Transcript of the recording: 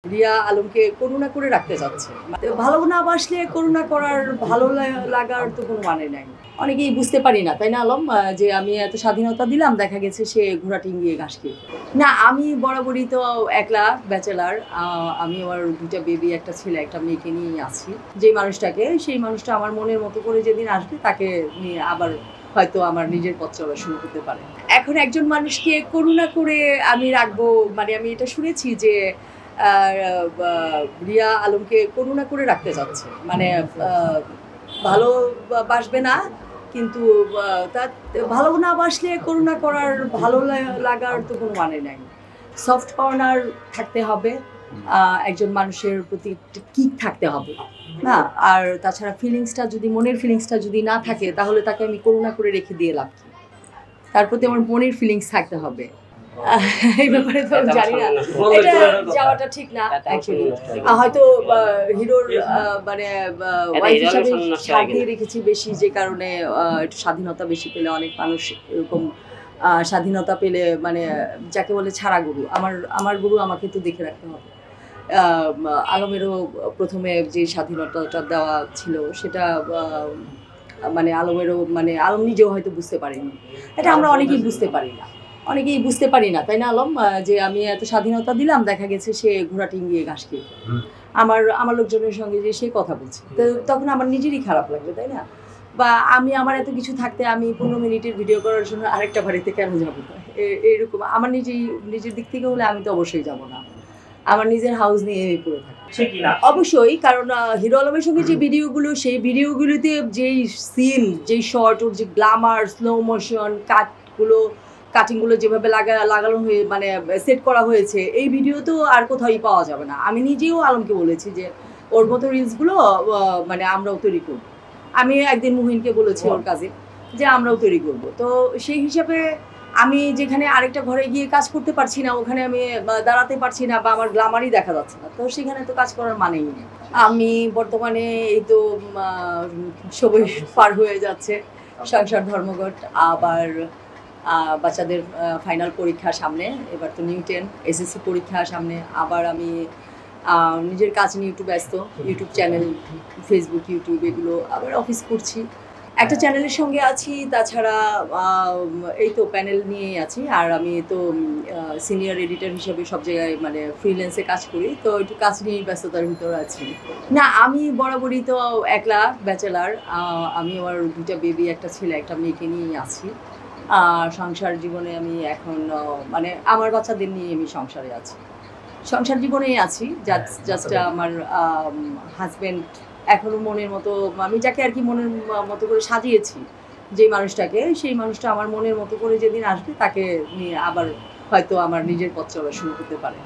রিয়া আলমকে করুণা করে রাখতে চাচ্ছে। ভালো না বাসলে করুণা করার ভালো লাগার তো কোনো মানে নাই। অনেকেই বুঝতে পারি না, তাই না আলম? যে আমি এত স্বাধীনতা দিলাম, দেখা গেছে সে ঘোড়া টিঙ্গিয়ে ঘাস খেয়ে। না, আমি বরাবরই তো একলা ব্যাচেলার। আমি আমার ২ টা বেবি, একটা ছেলে, একটা মেয়েকে নিয়েই আছি। যেই মানুষটাকে, সেই মানুষটা আমার মনের মতো করে যেদিন আসবে তাকে নিয়ে আবার হয়তো আমার নিজের পথ চলা শুরু করতে পারে। এখন একজন মানুষকে করুণা করে আমি রাখবো, মানে আমি এটা শুনেছি যে রিয়া আলমকে করুণা করে রাখতে চাচ্ছে। মানে ভালো বাসবে না, কিন্তু তার ভালো না বাসলে করুণা করার ভালো লাগার তো কোনো মানে নাই। সফট কর্নার থাকতে হবে, একজন মানুষের প্রতি একটা কিক থাকতে হবে না। আর তাছাড়া ফিলিংসটা যদি, মনের ফিলিংসটা যদি না থাকে, তাহলে তাকে আমি করুণা করে রেখে দিয়ে লাভ কি? তার প্রতি আমার মনের ফিলিংস থাকতে হবে। এই ব্যাপারে তো জানি না, এটা যাওয়াটা ঠিক না অ্যাকচুয়ালি। হয়তো হিরোর মানে ওয়াইফ হিসাবে ছাড় দিয়ে রেখেছি বেশি, যে কারণে একটু স্বাধীনতা বেশি পেলে অনেক মানুষ এরকম স্বাধীনতা পেলে, মানে যাকে বলে ছাড়া গরু। আমার গরু আমাকে তো দেখে রাখতে হবে। আলমেরও প্রথমে যে স্বাধীনতাটা দেওয়া ছিল সেটা মানে আলমেরও, মানে আলম নিজেও হয়তো বুঝতে পারেনি। এটা আমরা অনেকেই বুঝতে পারি না, তাই না আলম? যে আমি এত স্বাধীনতা দিলাম, দেখা গেছে সে ঘোড়া টিঙ্গিয়ে ঘাস খেয়ে। আমার লোকজনের সঙ্গে যে সে কথা বলছে, তো তখন আমার নিজেরই খারাপ লাগবে, তাই না? বা আমার এত কিছু থাকতে আমি ১৫ মিনিটের ভিডিও করার জন্য আরেকটা বাড়িতে কেন যাবো? এরকম আমার নিজের দিক থেকে হলে আমি তো অবশ্যই যাব না। আমার নিজের হাউস নিয়ে আমি পড়ে থাকি। অবশ্যই, কারণ হিরো আলমের সঙ্গে যে ভিডিওগুলো, সেই ভিডিওগুলোতে যেই সিন, যেই শর্ট, ওর যে গ্ল্যামার, স্লো মোশন কাটিংগুলো যেভাবে লাগানো হয়ে, মানে সেট করা হয়েছে, এই ভিডিও তো আর কোথাওই পাওয়া যাবে না। আমি নিজেও আলমকে বলেছি যে ওর মতো রিলসগুলো মানে আমরাও তৈরি করব। আমি একদিন মুহিনকে বলেছি ওর কাজে যে আমরাও তৈরি করব। তো সেই হিসাবে আমি যেখানে আরেকটা ঘরে গিয়ে কাজ করতে পারছি না, ওখানে আমি দাঁড়াতে পারছি না, বা আমার গ্ল্যামারই দেখা যাচ্ছে না, তো সেখানে তো কাজ করার মানেই নেই। আমি বর্তমানে এই তো সবই পার হয়ে যাচ্ছে, সংসার, ধর্মঘট, আবার বাচ্চাদের ফাইনাল পরীক্ষা সামনে, এবার তো নিউ 10 এসএসসি পরীক্ষা সামনে। আবার আমি নিজের কাজ নিয়ে একটু ব্যস্ত, ইউটিউব চ্যানেল, ফেসবুক, ইউটিউব, এগুলো আবার অফিস করছি। একটা চ্যানেলের সঙ্গে আছি, তাছাড়া এই তো প্যানেল নিয়েই আছি। আর আমি তো সিনিয়র এডিটর হিসেবে সব জায়গায় মানে ফ্রিল্যান্সে কাজ করি, তো একটু কাজ নিয়েই ব্যস্ততার ভিতরে আছি। না, আমি বরাবরই তো একলা ব্যাচেলার। আমি আমার ২ টা বেবি, একটা ছেলে, একটা মেয়েকে নিয়েই আছি। সংসার জীবনে আমি এখন মানে আমার বাচ্চাদের নিয়ে আমি সংসারে আছি, সংসার জীবনেই আছি। জাস্ট আমার হাজব্যান্ড এখনো মনের মতো, আমি যাকে আর কি মনের মতো করে সাজিয়েছি, যে মানুষটাকে, সেই মানুষটা আমার মনের মতো করে যেদিন আসবে তাকে নিয়ে আবার হয়তো আমার নিজের পথ চলা শুরু করতে পারে।